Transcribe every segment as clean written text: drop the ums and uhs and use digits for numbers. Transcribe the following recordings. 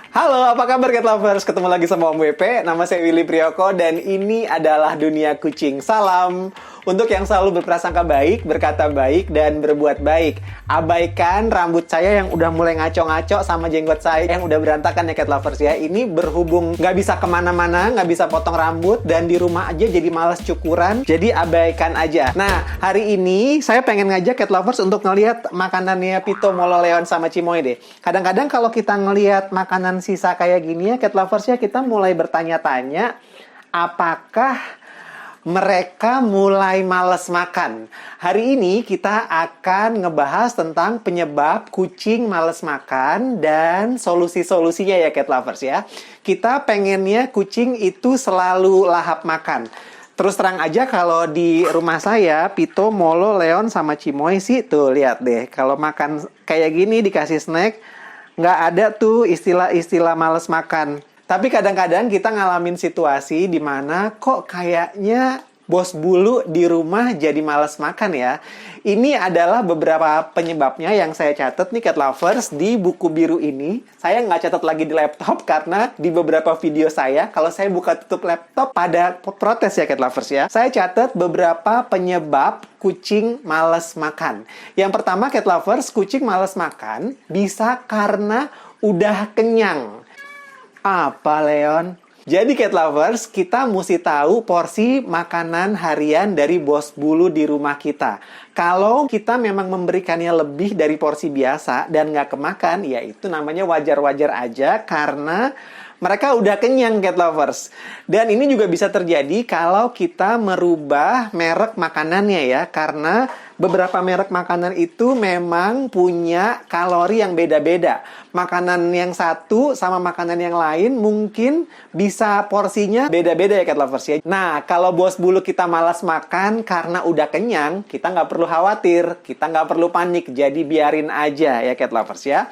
Halo, apa kabar Cat Lovers? Ketemu lagi sama Om WP, nama saya Willy Priyoko dan ini adalah Dunia Kucing. Salam untuk yang selalu berprasangka baik, berkata baik, dan berbuat baik. Abaikan rambut saya yang udah mulai ngaco-ngaco sama jenggot saya yang udah berantakan ya Cat Lovers ya. Ini berhubung nggak bisa kemana-mana, nggak bisa potong rambut, dan di rumah aja jadi males cukuran, jadi abaikan aja. Nah, hari ini saya pengen ngajak Cat Lovers untuk ngelihat makanannya Pito, Molo, Leon, sama Cimoy deh. Kadang-kadang kalau kita ngelihat makanan sisa kayak gini ya Cat Lovers ya, kita mulai bertanya-tanya apakah mereka mulai males makan. Hari ini kita akan ngebahas tentang penyebab kucing males makan dan solusi-solusinya ya Cat Lovers ya. Kita pengennya kucing itu selalu lahap makan. Terus terang aja kalau di rumah saya, Pito, Molo, Leon, sama Cimoy sih tuh lihat deh. Kalau makan kayak gini dikasih snack, nggak ada tuh istilah-istilah males makan. Tapi kadang-kadang kita ngalamin situasi di mana kok kayaknya bos bulu di rumah jadi males makan ya. Ini adalah beberapa penyebabnya yang saya catat nih Cat Lovers di buku biru ini. Saya nggak catat lagi di laptop karena di beberapa video saya, kalau saya buka tutup laptop pada protes ya Cat Lovers ya. Saya catat beberapa penyebab kucing males makan. Yang pertama Cat Lovers, kucing males makan bisa karena udah kenyang. Apa Leon? Jadi Cat Lovers, kita mesti tahu porsi makanan harian dari bos bulu di rumah kita. Kalau kita memang memberikannya lebih dari porsi biasa dan nggak kemakan, ya itu namanya wajar-wajar aja karena mereka udah kenyang Cat Lovers. Dan ini juga bisa terjadi kalau kita merubah merek makanannya ya. Karena beberapa merek makanan itu memang punya kalori yang beda-beda. Makanan yang satu sama makanan yang lain mungkin bisa porsinya beda-beda ya Cat Lovers ya. Nah, kalau bos bulu kita malas makan karena udah kenyang, kita nggak perlu khawatir, kita nggak perlu panik. Jadi biarin aja ya Cat Lovers ya.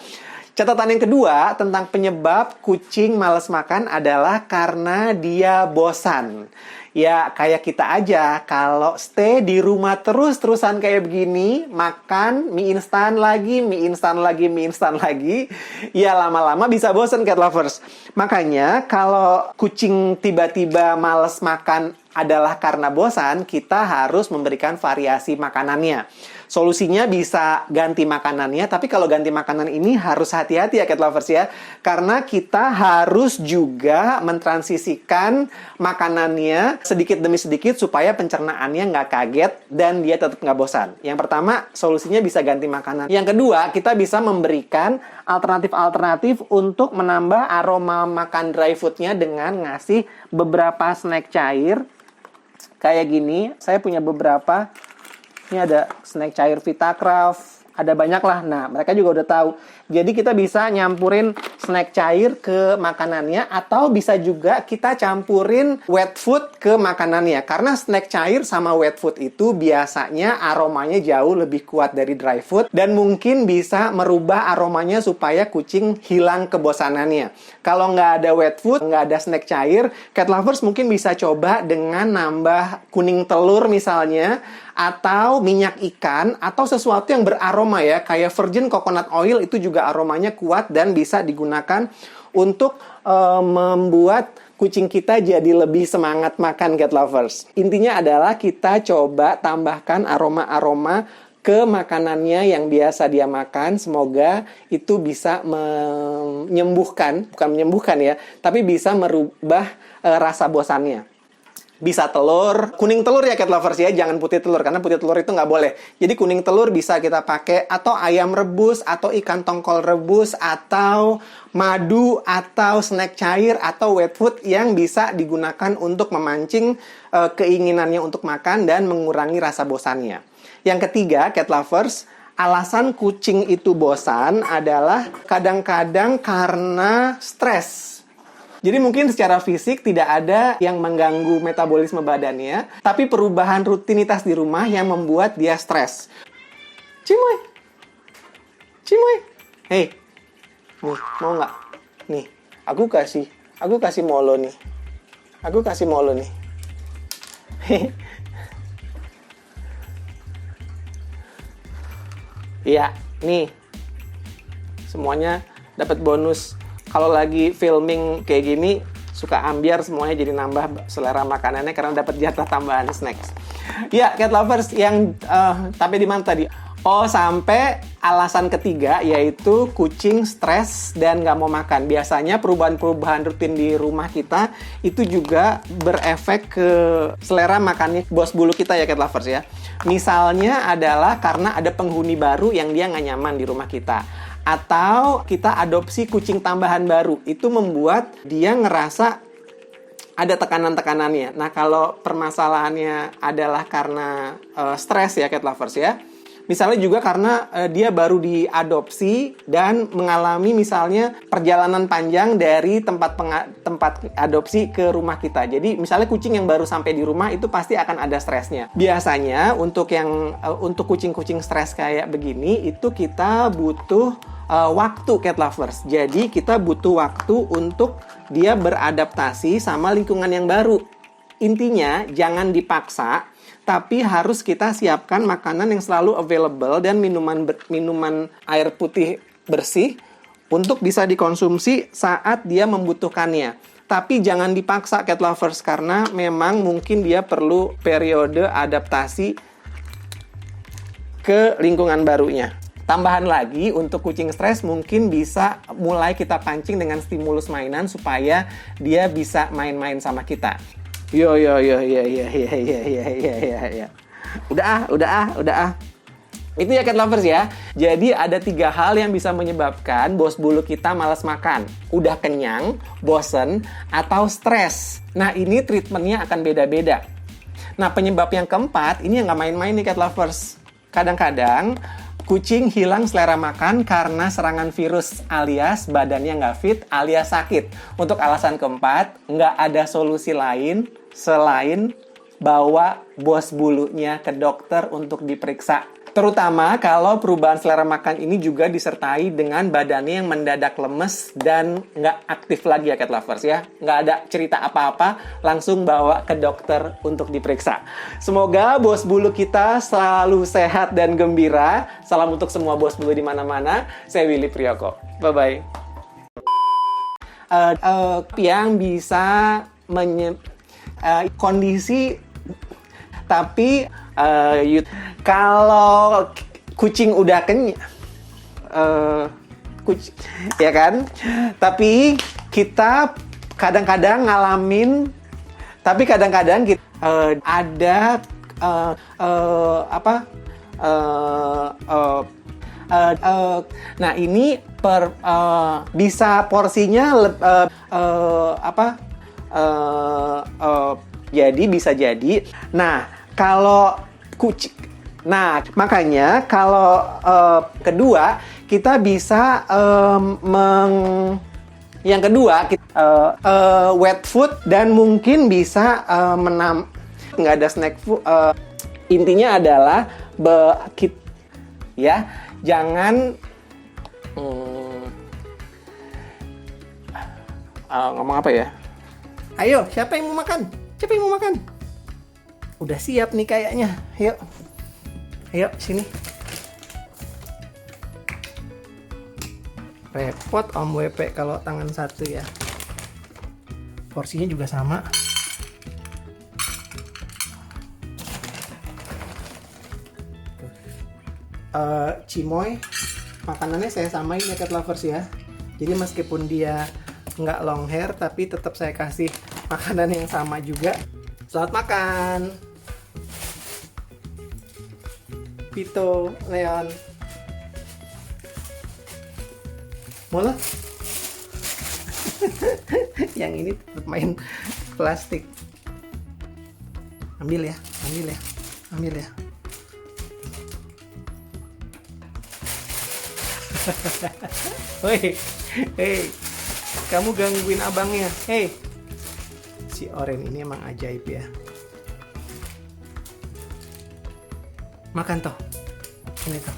Catatan yang kedua tentang penyebab kucing malas makan adalah karena dia bosan. Ya, kayak kita aja, kalau stay di rumah terus-terusan kayak begini, makan mie instan lagi, mie instan lagi, mie instan lagi, ya lama-lama bisa bosan Cat Lovers. Makanya, kalau kucing tiba-tiba malas makan adalah karena bosan, kita harus memberikan variasi makanannya. Solusinya bisa ganti makanannya, tapi kalau ganti makanan ini harus hati-hati ya Cat Lovers ya. Karena kita harus juga mentransisikan makanannya sedikit demi sedikit supaya pencernaannya nggak kaget dan dia tetap nggak bosan. Yang pertama, solusinya bisa ganti makanan. Yang kedua, kita bisa memberikan alternatif-alternatif untuk menambah aroma makan dry foodnya dengan ngasih beberapa snack cair. Kayak gini, saya punya beberapa. Ini ada snack cair Vitakraft, ada banyak lah. Nah, mereka juga udah tahu. Jadi kita bisa nyampurin snack cair ke makanannya atau bisa juga kita campurin wet food ke makanannya. Karena snack cair sama wet food itu biasanya aromanya jauh lebih kuat dari dry food dan mungkin bisa merubah aromanya supaya kucing hilang kebosanannya. Kalau nggak ada wet food, nggak ada snack cair, Cat Lovers mungkin bisa coba dengan nambah kuning telur misalnya, atau minyak ikan, atau sesuatu yang beraroma ya, kayak virgin coconut oil itu juga aromanya kuat dan bisa digunakan untuk membuat kucing kita jadi lebih semangat makan Cat Lovers. Intinya adalah kita coba tambahkan aroma-aroma ke makanannya yang biasa dia makan. Semoga itu bisa menyembuhkan, bukan menyembuhkan ya, tapi bisa merubah rasa bosannya. Bisa telur, kuning telur ya Cat Lovers ya, jangan putih telur karena putih telur itu nggak boleh. Jadi kuning telur bisa kita pakai, atau ayam rebus, atau ikan tongkol rebus, atau madu, atau snack cair, atau wet food yang bisa digunakan untuk memancing keinginannya untuk makan dan mengurangi rasa bosannya. Yang ketiga Cat Lovers, alasan kucing itu bosan adalah kadang-kadang karena stres. Jadi mungkin secara fisik tidak ada yang mengganggu metabolisme badannya, tapi perubahan rutinitas di rumah yang membuat dia stres. Cimoy! Cimoy! Hei! Nih, mau nggak? Nih, aku kasih Molo nih. Aku kasih Molo nih. Iya, nih. Semuanya dapat bonus kalau lagi filming kayak gini suka ambiar, semuanya jadi nambah selera makanannya karena dapat jatah tambahan snacks. Ya, cat lovers, yang sampai di mana tadi? Oh, sampai alasan ketiga, yaitu kucing stres dan nggak mau makan. Biasanya perubahan-perubahan rutin di rumah kita itu juga berefek ke selera makannya bos bulu kita ya, cat lovers ya. Misalnya adalah karena ada penghuni baru yang dia nggak nyaman di rumah kita. Atau kita adopsi kucing tambahan baru. Itu membuat dia ngerasa ada tekanan-tekanannya. Nah, kalau permasalahannya adalah karena stres ya, cat lovers ya. Misalnya juga karena dia baru diadopsi dan mengalami misalnya perjalanan panjang dari tempat adopsi ke rumah kita. Jadi misalnya kucing yang baru sampai di rumah itu pasti akan ada stresnya. Biasanya untuk kucing-kucing stres kayak begini itu kita butuh waktu, cat lovers. Jadi kita butuh waktu untuk dia beradaptasi sama lingkungan yang baru. Intinya jangan dipaksa, tapi harus kita siapkan makanan yang selalu available dan minuman air putih bersih untuk bisa dikonsumsi saat dia membutuhkannya. Tapi jangan dipaksa, cat lovers, karena memang mungkin dia perlu periode adaptasi ke lingkungan barunya. Tambahan lagi, untuk kucing stres mungkin bisa mulai kita pancing dengan stimulus mainan supaya dia bisa main-main sama kita. Yo. Udah ah. Itu ya, cat lovers ya. Jadi ada 3 hal yang bisa menyebabkan bos bulu kita malas makan. Udah kenyang, bosen, atau stres. Nah, ini treatmentnya akan beda-beda. Nah, penyebab yang keempat, ini yang nggak main-main nih, cat lovers. Kadang-kadang kucing hilang selera makan karena serangan virus alias badannya nggak fit alias sakit. Untuk alasan keempat, nggak ada solusi lain selain bawa bos bulunya ke dokter untuk diperiksa. Terutama kalau perubahan selera makan ini juga disertai dengan badannya yang mendadak lemes dan nggak aktif lagi ya, cat lovers ya. Nggak ada cerita apa-apa, langsung bawa ke dokter untuk diperiksa. Semoga bos bulu kita selalu sehat dan gembira. Salam untuk semua bos bulu di mana-mana. Saya Willy Priyoko. Bye-bye. Yang bisa kondisi, tapi kalau kucing udah kenyang, ya kan? Tapi kita kadang-kadang ngalamin, ada nah ini bisa porsinya jadi bisa jadi. Nah, kalau kucing, nah makanya kalau kedua kita bisa yang kedua wet food dan mungkin bisa nggak ada snack food. Intinya adalah ya jangan ngomong apa ya? Ayo, siapa yang mau makan? Siapa yang mau makan? Udah siap nih kayaknya. Ayo, sini. Repot Om WP kalau tangan satu ya. Porsinya juga sama. Cimoy, makanannya saya samain ya, cat lovers ya. Jadi meskipun dia nggak long hair, tapi tetap saya kasih makanan yang sama juga. Selamat makan, Vito, Leon. Mulai. Yang ini tetap main plastik. Ambil ya. Hei, kamu gangguin abangnya. Hei, si Oren ini emang ajaib ya. Makan toh, ini toh.